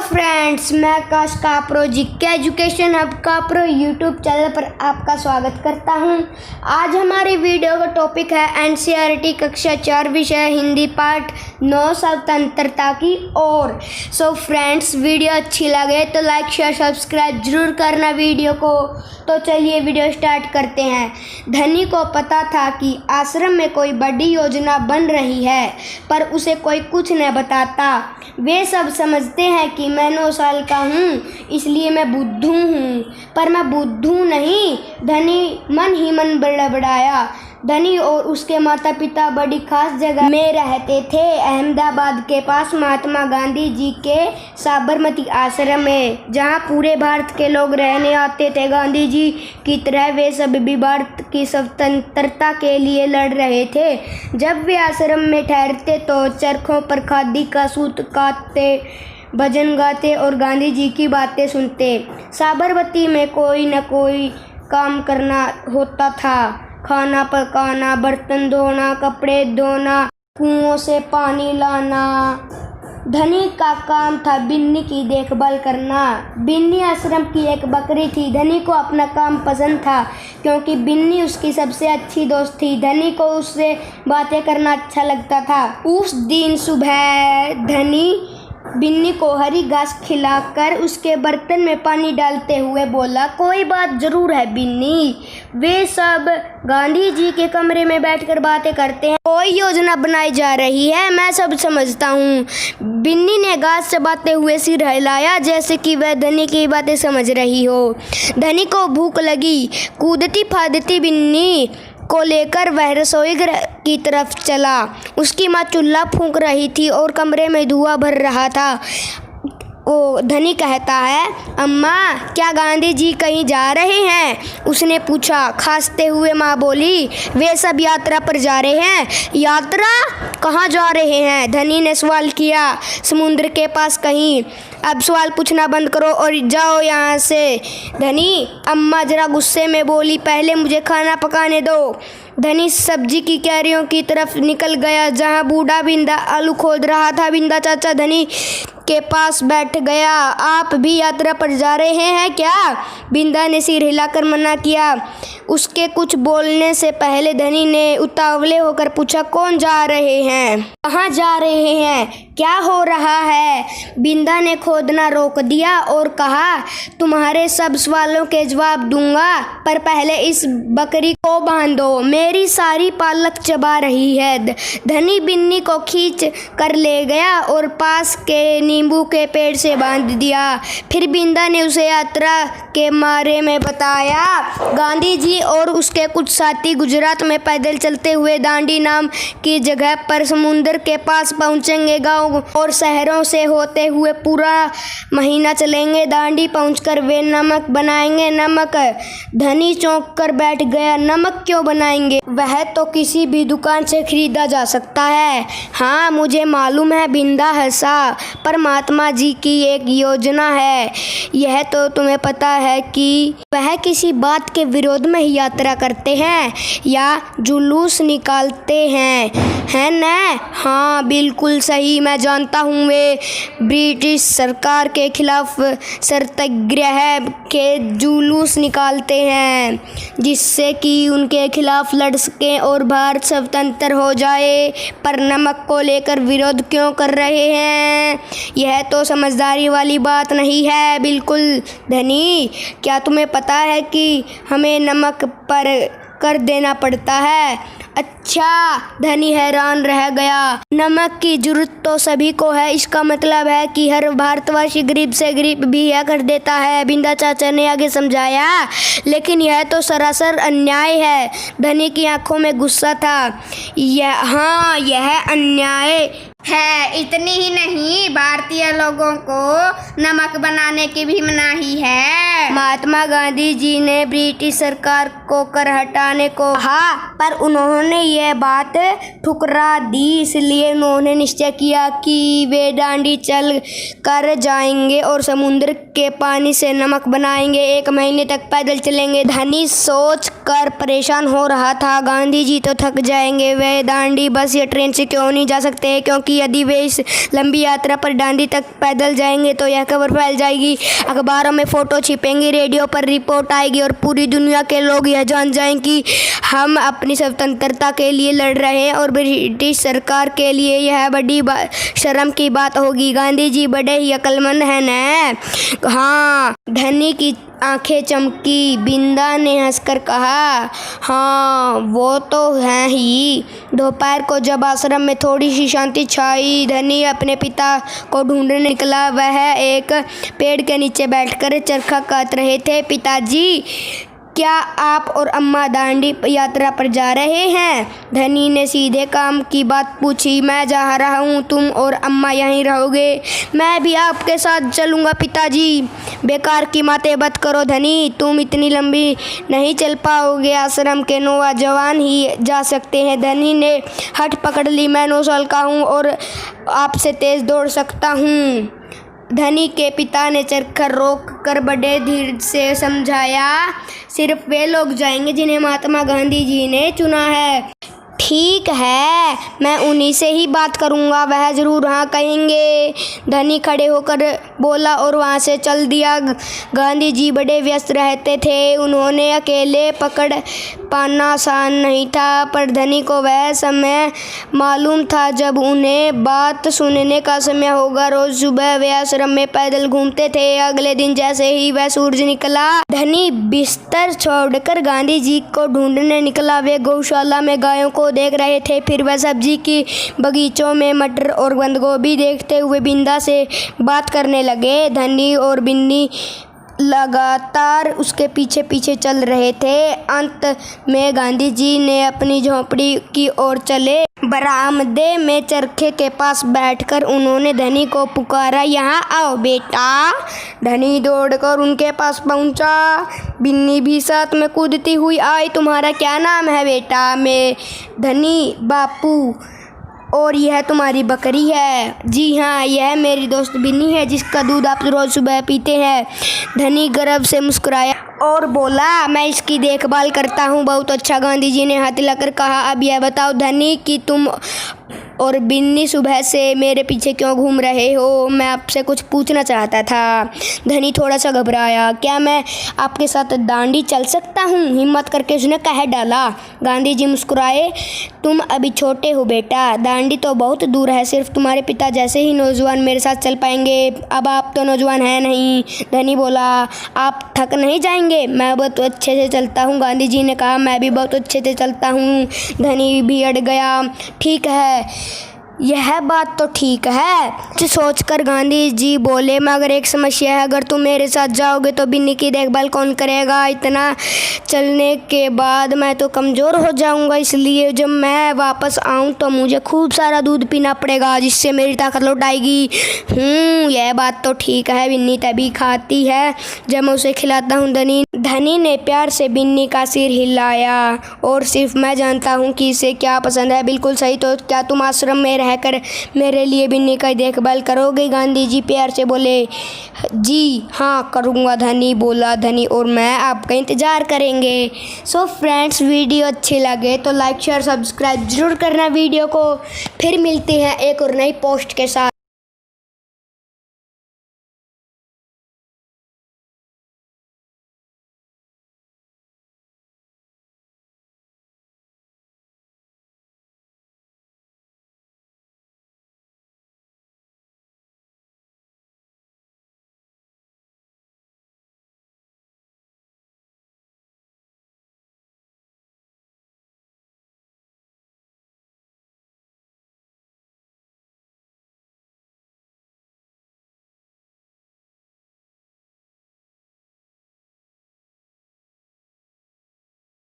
Friends, मैं Akash Kapro GK education hub Kapro YouTube channel पर आपका स्वागत करता हूं। आज हमारी वीडियो का टॉपिक है एनसीईआरटी कक्षा 4 विषय हिंदी पाठ 9 स्वतंत्रता की ओर। सो फ्रेंड्स, वीडियो अच्छी लगे तो लाइक शेयर सब्सक्राइब जरूर करना वीडियो को। तो चलिए वीडियो स्टार्ट करते हैं। धनी को पता था कि आश्रम में कोई बड़ी योजना बन रही है, पर उसे कोई कुछ नहीं बताता। वे सब समझते हैं कि मैं 9 साल का हूँ, इसलिए मैं बुद्धू हूँ, पर मैं बुद्धू नहीं। धनी मन ही मन बड़बड़ाया। धनी और उसके माता पिता बड़ी खास जगह में रहते थे, अहमदाबाद के पास महात्मा गांधी जी के साबरमती आश्रम में, जहाँ पूरे भारत के लोग रहने आते थे। गांधी जी की तरह वे सब भी भारत की स्वतंत्रता के लिए लड़ रहे थे। जब वे आश्रम में ठहरते तो चरखों पर खादी का सूत काटते, भजन गाते और गांधी जी की बातें सुनते। साबरमती में कोई न कोई काम करना होता था। खाना पकाना, बर्तन धोना, कपड़े धोना, कुओं से पानी लाना। धनी का काम था बिन्नी की देखभाल करना। बिन्नी आश्रम की एक बकरी थी। धनी को अपना काम पसंद था क्योंकि बिन्नी उसकी सबसे अच्छी दोस्त थी। धनी को उससे बातें करना अच्छा लगता था। उस दिन सुबह धनी बिन्नी को हरी घास खिलाकर उसके बर्तन में पानी डालते हुए बोला, कोई बात जरूर है बिन्नी। वे सब गांधी जी के कमरे में बैठकर बातें करते हैं। कोई योजना बनाई जा रही है, मैं सब समझता हूँ। बिन्नी ने घास चबाते हुए सिर हिलाया, जैसे कि वह धनी की बातें समझ रही हो। धनी को भूख लगी। कूदती फादती बिन्नी को लेकर वह रसोई घर की तरफ चला। उसकी माँ चूल्हा फूंक रही थी और कमरे में धुआं भर रहा था। धनी कहता है, अम्मा क्या गांधी जी कहीं जा रहे हैं? उसने पूछा। खांसते हुए माँ बोली, वे सब यात्रा पर जा रहे हैं। यात्रा? कहाँ जा रहे हैं? धनी ने सवाल किया। समुद्र के पास कहीं। अब सवाल पूछना बंद करो और जाओ यहाँ से। धनी अम्मा जरा गुस्से में बोली, पहले मुझे खाना पकाने दो। धनी सब्जी की क्यारियों की तरफ निकल गया, जहाँ बूढ़ा बिंदा आलू खोद रहा था। बिंदा चाचा धनी के पास बैठ गया। आप भी यात्रा पर जा रहे हैं क्या? बिंदा ने सिर हिलाकर मना किया। उसके कुछ बोलने से पहले धनी ने उतावले होकर पूछा, कौन जा रहे हैं? कहाँ जा रहे हैं? क्या हो रहा है? बिंदा ने खोदना रोक दिया और कहा, तुम्हारे सब सवालों के जवाब दूंगा, पर पहले इस बकरी को बांधो, मेरी सारी पालक चबा रही है। धनी बिन्नी को खींच कर ले गया और पास के नींबू के पेड़ से बांध दिया। फिर बिंदा ने उसे यात्रा के बारे में बताया। गांधी जी और उसके कुछ साथी गुजरात में पैदल चलते हुए दांडी नाम की जगह पर समुद्र के पास पहुंचेंगे। गांव और शहरों से होते हुए पूरा महीना चलेंगे। दांडी पहुंचकर वे नमक बनाएंगे। नमक? धनी चौंक कर बैठ गया। नमक क्यों बनाएंगे? वह तो किसी भी दुकान से खरीदा जा सकता है। हाँ मुझे मालूम है, बिंदा हंसा, पर महात्मा जी की एक योजना है। यह तो तुम्हें पता है कि वह किसी बात के विरोध में ही यात्रा करते हैं या जुलूस निकालते हैं, है न? हाँ बिल्कुल सही, मैं जानता हूँ। वे ब्रिटिश सरकार के खिलाफ सत्याग्रह के जुलूस निकालते हैं, जिससे कि उनके खिलाफ लड़ सकें और भारत स्वतंत्र हो जाए। पर नमक को लेकर विरोध क्यों कर रहे हैं? यह तो समझदारी वाली बात नहीं है। बिल्कुल धनी, क्या तुम्हें पता है कि हमें नमक पर कर देना पड़ता है? अच्छा, धनी हैरान रह गया। नमक की जरूरत तो सभी को है, इसका मतलब है कि हर भारतवासी गरीब से गरीब भी यह कर देता है। बिंदा चाचा ने आगे समझाया। लेकिन यह तो सरासर अन्याय है। धनी की आंखों में गुस्सा था। यह अन्याय है। इतनी ही नहीं, भारतीय लोगों को नमक बनाने की भी मनाही है। महात्मा गांधी जी ने ब्रिटिश सरकार को कर हटाने को कहा, पर उन्होंने यह बात ठुकरा दी। इसलिए उन्होंने निश्चय किया कि वे दांडी चल कर जाएंगे और समुद्र के पानी से नमक बनाएंगे। 1 महीने तक पैदल चलेंगे। धनी सोच कर परेशान हो रहा था, गांधी जी तो थक जाएंगे, वे दांडी बस या ट्रेन से क्यों नहीं जा सकते, क्योंकि यदि वे इस लंबी यात्रा पर दांडी तक पैदल जाएंगे तो यह खबर फैल जाएगी, अखबारों में फोटो छिपेंगी, रेडियो पर रिपोर्ट आएगी और पूरी दुनिया के लोग यह जान जाएंगे कि हम अपनी स्वतंत्रता के लिए लड़ रहे हैं और ब्रिटिश सरकार के लिए यह बड़ी शर्म की बात होगी। गांधी जी बड़े ही अक्लमंद हैं न? हाँ। धनी की आंखें चमकी। बिंदा ने हंसकर कहा, हाँ वो तो है ही। दोपहर को जब आश्रम में थोड़ी सी शांति छाई, धनी अपने पिता को ढूंढने निकला। वह एक पेड़ के नीचे बैठकर चरखा काट रहे थे। पिताजी, क्या आप और अम्मा दांडी यात्रा पर जा रहे हैं? धनी ने सीधे काम की बात पूछी। मैं जा रहा हूँ, तुम और अम्मा यहीं रहोगे? मैं भी आपके साथ चलूँगा पिताजी। बेकार की बातें मत करो धनी, तुम इतनी लंबी नहीं चल पाओगे, आश्रम के नौजवान ही जा सकते हैं। धनी ने हठ पकड़ ली। मैं 9 साल का हूँ और आपसे तेज़ दौड़ सकता हूँ। धनी के पिता ने चरखा रोक कर बड़े धीरे से समझाया, सिर्फ वे लोग जाएंगे जिन्हें महात्मा गांधी जी ने चुना है। ठीक है, मैं उन्हीं से ही बात करूंगा, वह ज़रूर हाँ कहेंगे। धनी खड़े होकर बोला और वहाँ से चल दिया। गांधी जी बड़े व्यस्त रहते थे, उन्होंने अकेले पकड़ पाना आसान नहीं था, पर धनी को वह समय मालूम था जब उन्हें बात सुनने का समय होगा। रोज़ सुबह वे आश्रम में पैदल घूमते थे। अगले दिन जैसे ही वह सूरज निकला, धनी बिस्तर छोड़कर गांधी जी को ढूंढने निकला। वे गौशाला में गायों को देख रहे थे, फिर वह सब्जी की बगीचों में मटर और बंद गोभी देखते हुए बिंदा से बात करने लगे। धनी और बिन्नी लगातार उसके पीछे पीछे चल रहे थे। अंत में गांधी जी ने अपनी झोंपड़ी की ओर चले। बरामदे में चरखे के पास बैठकर उन्होंने धनी को पुकारा, यहाँ आओ बेटा। धनी दौड़कर उनके पास पहुंचा। बिन्नी भी साथ में कूदती हुई आई। तुम्हारा क्या नाम है बेटा? मैं धनी बापू। और यह तुम्हारी बकरी है? जी हाँ, यह मेरी दोस्त बिन्नी है जिसका दूध आप रोज़ सुबह पीते हैं। धनी गर्व से मुस्कुराया और बोला, मैं इसकी देखभाल करता हूँ। बहुत अच्छा, गांधी जी ने हाथ हिलाकर कहा। अब यह बताओ धनी कि तुम और बिन्नी सुबह से मेरे पीछे क्यों घूम रहे हो? मैं आपसे कुछ पूछना चाहता था। धनी थोड़ा सा घबराया। क्या मैं आपके साथ दांडी चल सकता हूँ? हिम्मत करके उसने कह डाला। गांधी जी मुस्कुराए। तुम अभी छोटे हो बेटा, दांडी तो बहुत दूर है, सिर्फ तुम्हारे पिता जैसे ही नौजवान मेरे साथ चल पाएंगे। अब आप तो नौजवान हैं नहीं। धनी बोला, आप थक नहीं जाएंगे? मैं बहुत अच्छे से चलता हूँ। गांधी जी ने कहा, मैं भी बहुत अच्छे से चलता हूँ। धनी भी अड़ गया। ठीक है, यह बात तो ठीक है। सोचकर गांधी जी बोले, मगर एक समस्या है, अगर तुम मेरे साथ जाओगे तो बिन्नी की देखभाल कौन करेगा? इतना चलने के बाद मैं तो कमज़ोर हो जाऊंगा, इसलिए जब मैं वापस आऊं तो मुझे खूब सारा दूध पीना पड़ेगा, जिससे मेरी ताकत लौट आएगी। यह बात तो ठीक है, बिन्नी तभी खाती है जब मैं उसे खिलाता हूँ। धनी ने प्यार से बिन्नी का सिर हिलाया। और सिर्फ मैं जानता हूँ कि इसे क्या पसंद है। बिल्कुल सही, तो क्या तुम आश्रम में रहकर मेरे लिए बिन्नी का देखभाल करोगे? गांधी जी प्यार से बोले। जी हाँ करूँगा, धनी बोला। धनी और मैं आपका इंतज़ार करेंगे। सो फ्रेंड्स, वीडियो अच्छी लगे तो लाइक शेयर सब्सक्राइब जरूर करना वीडियो को। फिर मिलते हैं एक और नई पोस्ट के साथ।